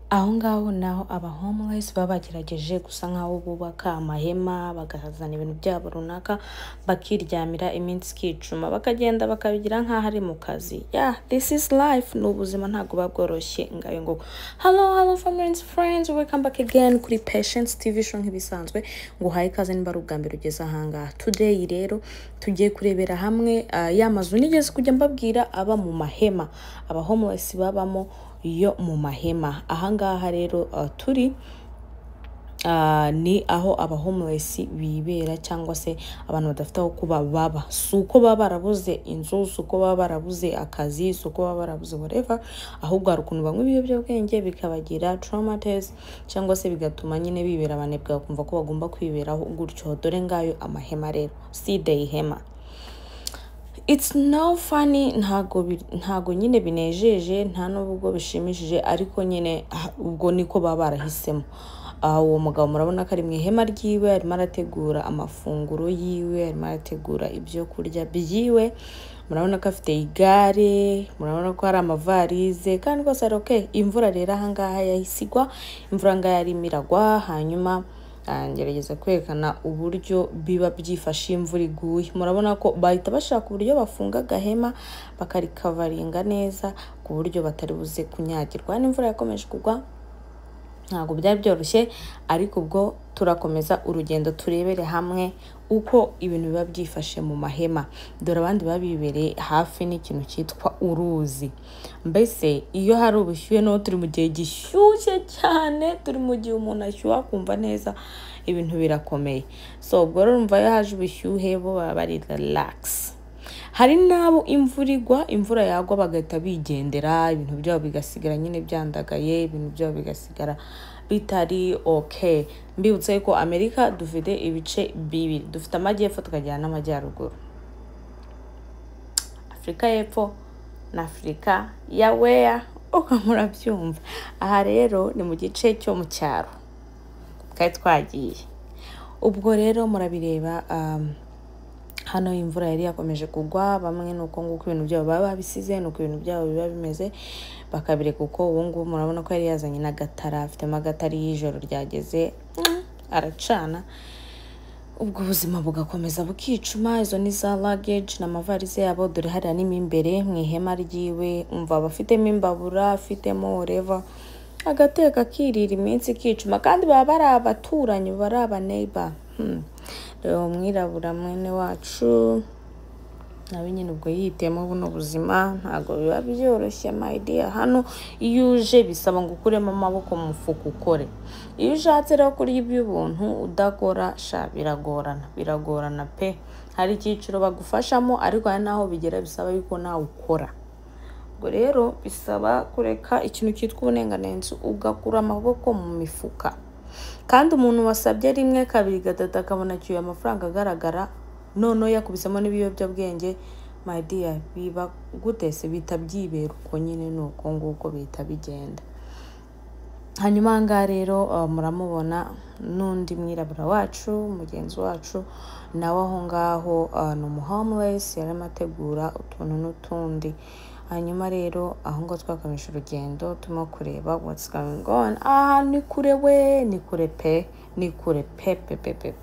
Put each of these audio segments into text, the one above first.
Aho ngaho naho aba homeless baba bagerageje gusa nkaho bubaka amahema bagahazana ibintu byabo runaka bakiryamira iminsi ikicuma bakagenda bakabigira nkaho ari mu kazi. Yeah, this is life. Ni ubuzima ntabwo buba bworoshye ngayo ngo hello friends, welcome back again kuri Patience TV show nk'ibisanzwe nguhaye ikaze nimba ari ubwa mbere ugeze ahangaha. Today rero tugiye kurebera hamwe ya mazu nigeze kujya mbabwira aba mu mahema, aba homeless babamo yo mu mahema. Ahangaha rero turi ni aho aba homeless bibera cyangwa se abantu badafite aho kuba baba. Suko baba barabuze inzu, suko baba barabuze akazi, suko baba barabuze whatever, ahubwo hari ukuntu bamwe ibiyobyabwenge bikabagira traumatized cyangwa se bigatuma nyine bibera abanebwe bakumva ko bagomba kwiberaho gutyo. Dore ngayo amahema rero, see the hema. It's no funny, ntago nyine binejeje, nta nubwo bishimishije, ariko nyine ubwo niko baba barahisemo. Uwo mugabo murabona ko ari mu ihema ryiwe, arimo arategura amafunguro yiwe, arimo arategura ibyo kurya byiwe. Murabona ko afite igare, murabona ko hari amavarize, kandi rwose ari okay. Imvura rero ahangaha yahisigwa, imvura ngaho yarimo iragwa. Hanyuma ngerageza kwerekana uburyo biba byifashe imvura iguye. Murabona ko bahita bashaka uburyo bafunga gahema bakarikavaringa neza ku buryo batari buze kunyagirwa n'imvura yakomeje kugwa. Ntabwo byari byoroshye, ariko ubwo turakomeza urugendo turebere hamwe uko ibintu biba byifashe mu mahema. Dore abandi babibereye hafi n'ikintu cyitwa uruzi. Mbese iyo hari ubushyuhe no turi mu gihe gishyushye cyane, turi mu gihe umuntu ashyuha kumva neza, ibintu birakomeye. So ubwo rero umva iyo haje ubushyuhe bo baba bari relax. Hari nabo imvura yagwa bagahita bigendera, ibintu byabo bigasigara nyine byandagaye, ibintu byabo bigasigara bitari okay. Mbibutse ko Amerika dufite ibice bibiri, dufite amajyepfo tukagira n'amajyaruguru, Afrika y'epfo na Afrika ya wea, murabyumva. Aha rero ni mu gice cyo mu cyaro twari twagiye. Ubwo rero murabireba, hano imvura yari yakomeje kugwa, bamwe nuko nguko ibintu byabo baba babisize, nuko ibintu byabo biba bimeze bakabireka uko. Ubu ngubu murabona ko yari yazanye n'agatara, afitemo agatari y'ijoro ryageze aracana, ubwo ubuzima bugakomeza bukicuma. Izo ni za luggage n'amavarize yabo. Dore hariya nimo imbere mu ihema ryiwe, umva bafitemo imbabura, afitemo whatever, agateka akirira iminsi ikicuma, kandi baba bari abaturanyi, bari aba neighbor. Rero umwirabura mwene wacu nawe nyine ubwo yitemo buno buzima ntago biba byoroshye my dear. Hano iyo uje bisaba ngo ukuremo amaboko mu mufuka ukore. Iyo ushatse rero kurya iby'ubuntu udakora biragorana pe. Hari icyiciro bagufashamo, ariko hari naho bigera bisaba yuko nawe ukora. Ubwo rero bisaba kureka ikintu cyitwa ubunenganenzi ugakura amaboko mu mifuka. Kandi umuntu wasabye rimwe kabiri gatatu akabona cyuye amafaranga agaragara, none yakubisemo n'ibiyobyabwenge, my dear, biba gutese bita byibera uko nyine, nuko nguko bita bigenda. Hanyuma ahangaha rero muramubona n'undi mwirabura wacu, mugenzi wacu nawe aho ngaho ni umu homeless, yarimo ategura utuntu n'utundi. Hanyuma rero aho ngo twakomeje urugendo turimo kureba what's going on. Ni kure we, ni kure pe, ni kure pe,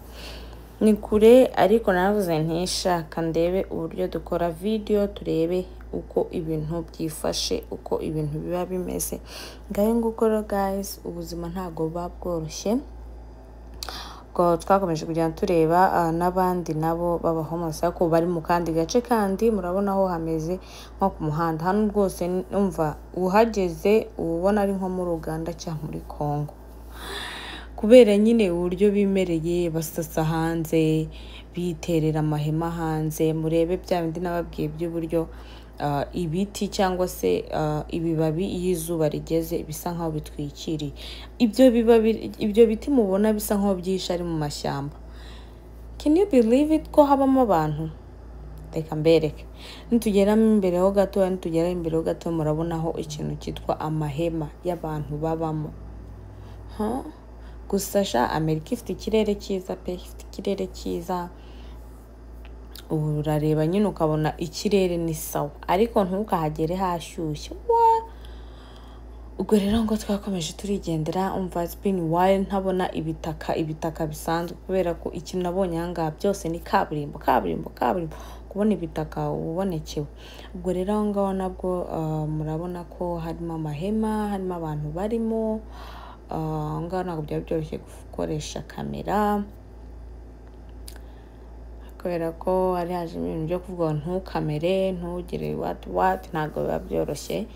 ni kure. Ariko naravuze ntishaka ndebe uburyo dukora video, turebe uko ibintu byifashe, uko ibintu biba bimeze. Ngaho nguko rero guys, ubuzima ntago buba bworoshye. Ko twakomeje kujyana tureba n'abandi nabo baba homeless ariko bari mu kandi gace, kandi murabona aho hameze nko ku muhanda. Hano rwose umva uhageze ubona ari nko mu Uganda cyangwa muri Congo, kubera nyine uburyo bimereye basasa hanze, biterera amahema hanze. Murebe bya bindi nababwiye by'uburyo ibiti cyangwa se ibibabi y'izuba rigeze bisa nkaho bitwikiriye. Ibyo biti mubona bisa nkaho byishe ari mu mashyamba. Can you believe it ko habamo abantu? Reka mbereke. Nitugera imbere ho gato murabona aho ikintu cyitwa amahema y'abantu babamo. Gusa sha Amerika ifite ikirere cyiza pe, ifite ikirere cyiza. Urareba nyine ukabona ikirere ni sawa, ariko ntukahagere hashyushye. ubwo rero ngo twakomeje turigendera umva it's been while ntabona ibitaka bisanzwe kubera ko ikintu nabonye ahangaha byose ni kaburimbo kubona ibitaka ubonekewe. Ubwo rero aho ngaho nabwo murabona ko harimo amahema, harimo abantu barimo, aho ngaho ntabwo byari byoroshye gukoresha kamera kubera ko hari haje ibintu byo kuvuga ntukamere ntugire what ntabwo biba byoroshye,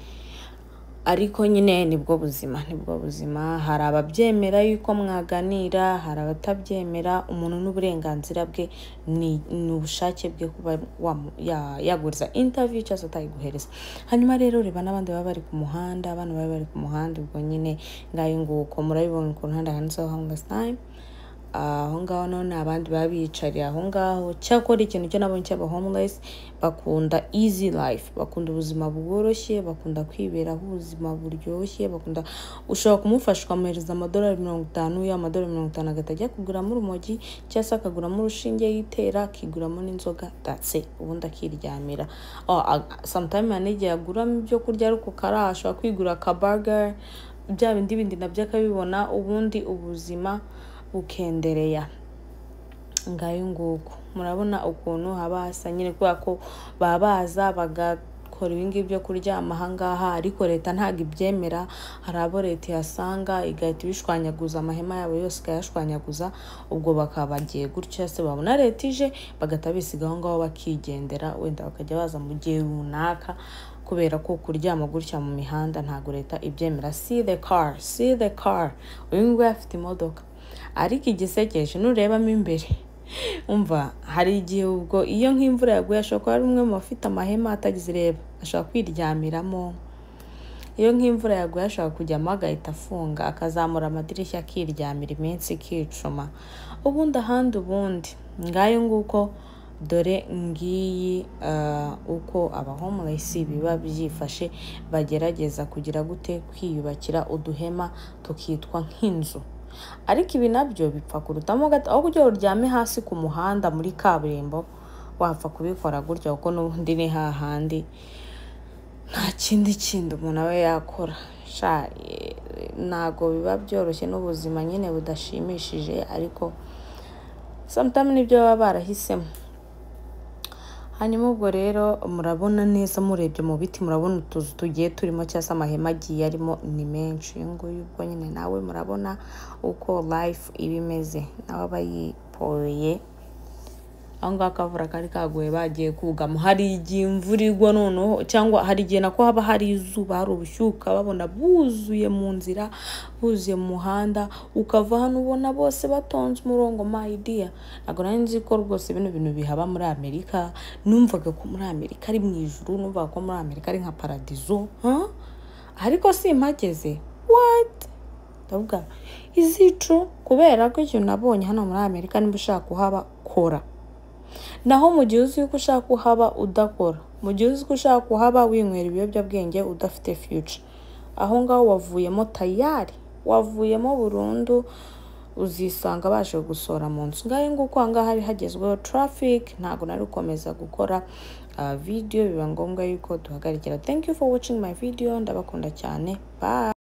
ariko nyine nibwo buzima. Hari ababyemera yuko mwaganira, hari abatabyemera. Umuntu n'uburenganzira bwe ni ubushake bwe kuba yaguriza interview cyangwa atayiguhereza. Hanyuma rero reba n'abandi baba bari ku muhanda, abantu baba bari ku muhanda, ubwo nyine ngayo nguko murabibona ku ruhande handitseho homeless time. Aho ngaho none abandi baba biyicariye aho ngaho. Cyakora ikintu cyo nabonye cy'aba homeless bakunda easy life, bakunda ubuzima bworoshye, bakunda kwiberaho ubuzima buryoshye, bakunda ushobora kumufasha ukamuhereza $50, ya $50 agatajya kuguramo urumogi cyangwa se akaguramo urushinge yitera, akiguramo n'inzoga, that's it, ubundi akiryamira. Sometimes yanegeye aguramo ibyo kurya ariko ashobora kwigura akaburger, bya bindi nabyo akabibona, ubundi ubuzima bukendereya. Ngayo nguko murabona ukuntu haba hasa nyine kubera ko babaza bagakora ibingi byo kuryama ahangaha, ariko leta ntabwo ibyemera. Hari abo leta yasanga igahita ibishwanyaguza, amahema yabo yose ikayashwanyaguza, ubwo bakaba bagiye gutya se babona leta ije bagahita bisiga aho ngaho bakigendera, wenda bakajya baza mu gihe runaka kubera ko kuryama gutya mu mihanda ntabwo leta ibyemera. See the car uyu nguyu afite imodoka, ariko igisekeje nurebamo imbere umva hari igihe ubwo iyo nk'imvura yaguye ashobora kuba ari umwe mu bafite amahema atagize ireba, ashobora kwiryamiramo. Iyo nk'imvura yaguye ashobora kujyamo agahita afunga, akazamura amadirishya akiryamira iminsi ikicuma, ubundi ngayo nguko. Dore ngiyi uko aba homeless biba byifashe, bagerageza kugira gute kwiyubakira uduhema tukitwa nk'inzu. Ariko ibi nabyo bipfa kurutamo gato, aho kugira uryame hasi ku muhanda muri kaburimbo wapfa kubikora gutya kuko n'ubundi ni hahandi, nta kindi umuntu aba yakora. Ntago biba byoroshye, n'ubuzima nyine budashimishije, ariko sometimes nibyo baba barahisemo. Hanyuma ubwo rero murabona neza murebye mu biti, murabona utuzu tugiye turimo cyangwa se amahema agiye arimo ni menshi. Uyu nguyu ubwo nyine nawe murabona uko life iba imeze, nawe aba yiporeye aho ngaho. Akavura kari kaguye bagiye kugama, hari igihe imvura igwa noneho, cyangwa hari igihe nako haba hari izuba, hari ubushyuka, babona buzuye mu nzira, buzuye mu muhanda, ukava hano ubona bose batonze umurongo. My dear, ntabwo nari nzi ko rwose bino bintu bihaba muri Amerika. Numvaga ko muri Amerika ari mu ijuru, numvaga ko muri Amerika ari nka paradizo, ariko simpageze. What? Ndavuga is it true? Kubera ko ikintu nabonye hano muri Amerika, nimba ushaka kuhaba kora. Naho mu gihe uzi ko ushaka kuhaba udakora, mu gihe uzi ko ushaka kuhaba winywera ibiyobyabwenge udafite future, aho ngaho wavuyemo tayari, wavuyemo burundu, uzisanga baje gusora mu nzu. Ngaho nguko ahangaha hari hagezweho traffic, ntabwo nari gukomeza gukora video, biba ngombwa yuko duhagarikira. Thank you for watching my video, ndabakunda cyane, bye.